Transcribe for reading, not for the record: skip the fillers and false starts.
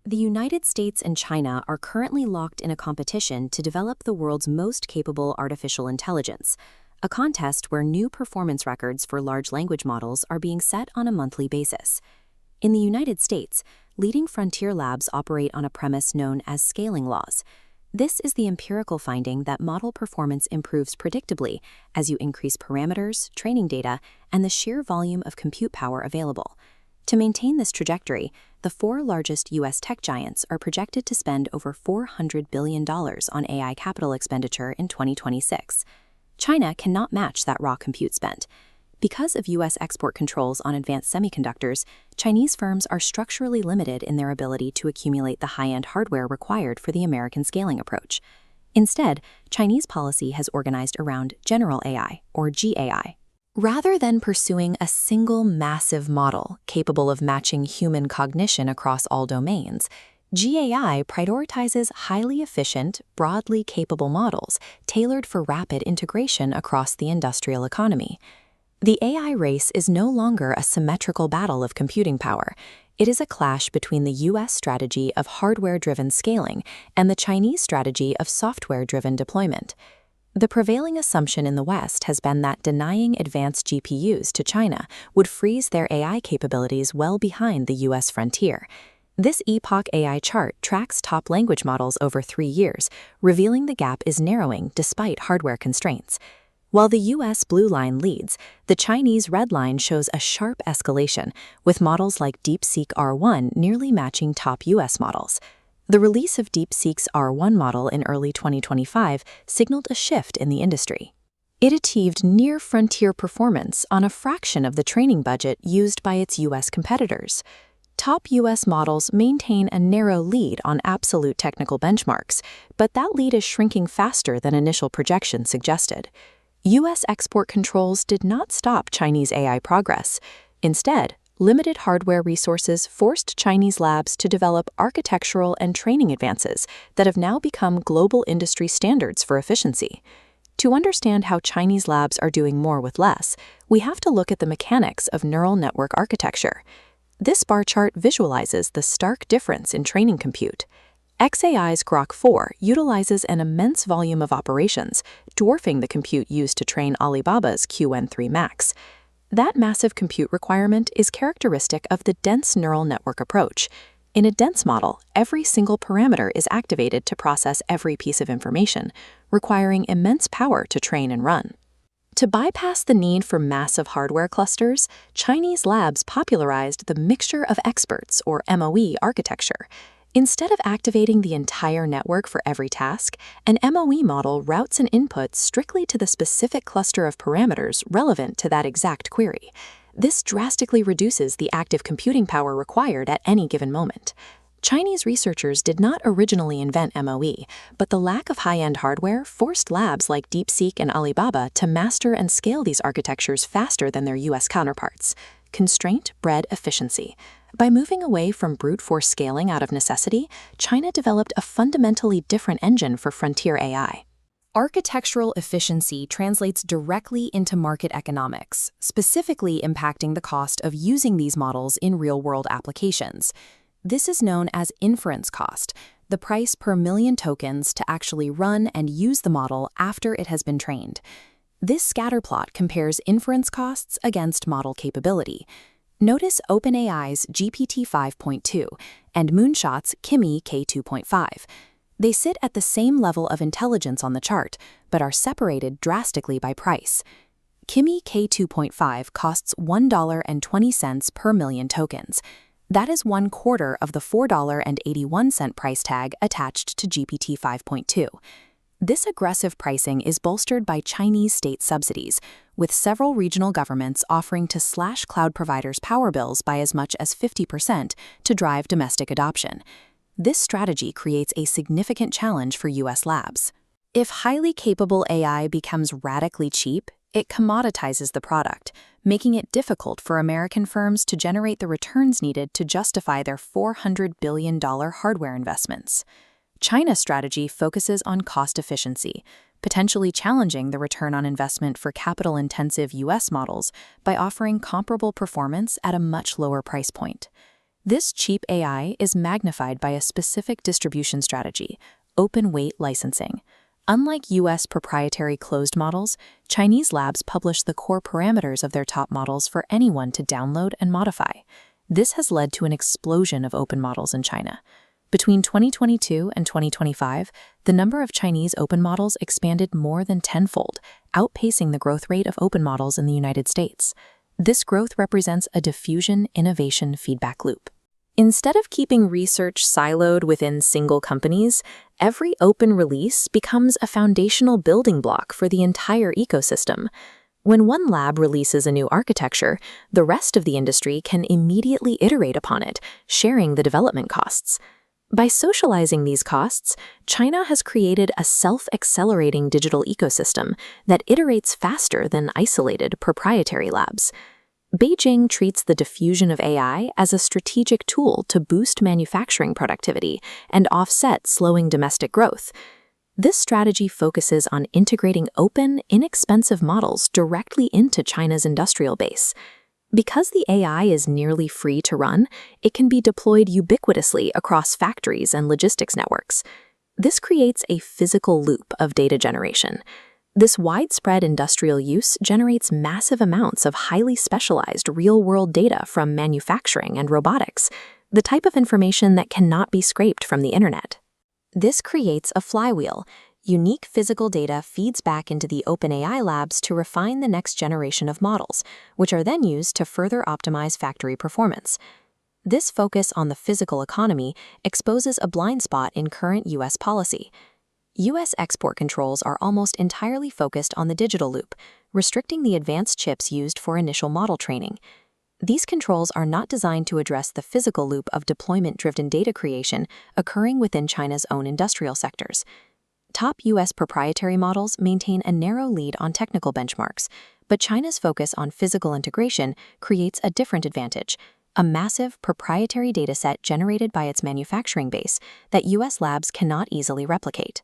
The United States and China are currently locked in a competition to develop the world's most capable artificial intelligence, a contest where new performance records for large language models are being set on a monthly basis. In the United States, leading frontier labs operate on a premise known as scaling laws. This is the empirical finding that model performance improves predictably as you increase parameters, training data, and the sheer volume of compute power available. To maintain this trajectory, the four largest U.S. tech giants are projected to spend over $400 billion on AI capital expenditure in 2026. China cannot match that raw compute spent. Because of U.S. export controls on advanced semiconductors, Chinese firms are structurally limited in their ability to accumulate the high-end hardware required for the American scaling approach. Instead, Chinese policy has organized around general AI, or GAI. Rather than pursuing a single massive model capable of matching human cognition across all domains, GAI prioritizes highly efficient, broadly capable models tailored for rapid integration across the industrial economy. The AI race is no longer a symmetrical battle of computing power. It is a clash between the U.S. strategy of hardware-driven scaling and the Chinese strategy of software-driven deployment. The prevailing assumption in the West has been that denying advanced GPUs to China would freeze their AI capabilities well behind the U.S. frontier. This Epoch AI chart tracks top language models over 3 years, revealing the gap is narrowing despite hardware constraints. While the U.S. blue line leads, the Chinese red line shows a sharp escalation, with models like DeepSeek R1 nearly matching top U.S. models. The release of DeepSeek's R1 model in early 2025 signaled a shift in the industry. It achieved near-frontier performance on a fraction of the training budget used by its U.S. competitors. Top U.S. models maintain a narrow lead on absolute technical benchmarks, but that lead is shrinking faster than initial projections suggested. U.S. export controls did not stop Chinese AI progress. Instead, limited hardware resources forced Chinese labs to develop architectural and training advances that have now become global industry standards for efficiency. To understand how Chinese labs are doing more with less, we have to look at the mechanics of neural network architecture. This bar chart visualizes the stark difference in training compute. xAI's Grok 4 utilizes an immense volume of operations, dwarfing the compute used to train Alibaba's Qwen 3 Max. That massive compute requirement is characteristic of the dense neural network approach. In a dense model, every single parameter is activated to process every piece of information, requiring immense power to train and run. To bypass the need for massive hardware clusters, Chinese labs popularized the mixture of experts, or MOE, architecture. Instead of activating the entire network for every task, an MOE model routes an input strictly to the specific cluster of parameters relevant to that exact query. This drastically reduces the active computing power required at any given moment. Chinese researchers did not originally invent MOE, but the lack of high-end hardware forced labs like DeepSeek and Alibaba to master and scale these architectures faster than their U.S. counterparts. Constraint bred efficiency. By moving away from brute force scaling out of necessity, China developed a fundamentally different engine for frontier AI. Architectural efficiency translates directly into market economics, specifically impacting the cost of using these models in real-world applications. This is known as inference cost, the price per million tokens to actually run and use the model after it has been trained. This scatterplot compares inference costs against model capability. Notice OpenAI's GPT 5.2 and Moonshot's Kimi K2.5. They sit at the same level of intelligence on the chart, but are separated drastically by price. Kimi K2.5 costs $1.20 per million tokens. That is 1/4 of the $4.81 price tag attached to GPT 5.2. This aggressive pricing is bolstered by Chinese state subsidies, with several regional governments offering to slash cloud providers' power bills by as much as 50% to drive domestic adoption. This strategy creates a significant challenge for U.S. labs. If highly capable AI becomes radically cheap, it commoditizes the product, making it difficult for American firms to generate the returns needed to justify their $400 billion hardware investments. China's strategy focuses on cost efficiency, potentially challenging the return on investment for capital-intensive U.S. models by offering comparable performance at a much lower price point. This cheap AI is magnified by a specific distribution strategy, open weight licensing. Unlike US proprietary closed models, Chinese labs publish the core parameters of their top models for anyone to download and modify. This has led to an explosion of open models in China. Between 2022 and 2025, the number of Chinese open models expanded more than tenfold, outpacing the growth rate of open models in the United States. This growth represents a diffusion innovation feedback loop. Instead of keeping research siloed within single companies, every open release becomes a foundational building block for the entire ecosystem. When one lab releases a new architecture, the rest of the industry can immediately iterate upon it, sharing the development costs. By socializing these costs, China has created a self-accelerating digital ecosystem that iterates faster than isolated proprietary labs. Beijing treats the diffusion of AI as a strategic tool to boost manufacturing productivity and offset slowing domestic growth. This strategy focuses on integrating open, inexpensive models directly into China's industrial base. Because the AI is nearly free to run, it can be deployed ubiquitously across factories and logistics networks. This creates a physical loop of data generation. This widespread industrial use generates massive amounts of highly specialized real-world data from manufacturing and robotics, the type of information that cannot be scraped from the internet. This creates a flywheel. Unique physical data feeds back into the OpenAI labs to refine the next generation of models, which are then used to further optimize factory performance. This focus on the physical economy exposes a blind spot in current U.S. policy. U.S. export controls are almost entirely focused on the digital loop, restricting the advanced chips used for initial model training. These controls are not designed to address the physical loop of deployment-driven data creation occurring within China's own industrial sectors. Top U.S. proprietary models maintain a narrow lead on technical benchmarks, but China's focus on physical integration creates a different advantage, a massive proprietary dataset generated by its manufacturing base that U.S. labs cannot easily replicate.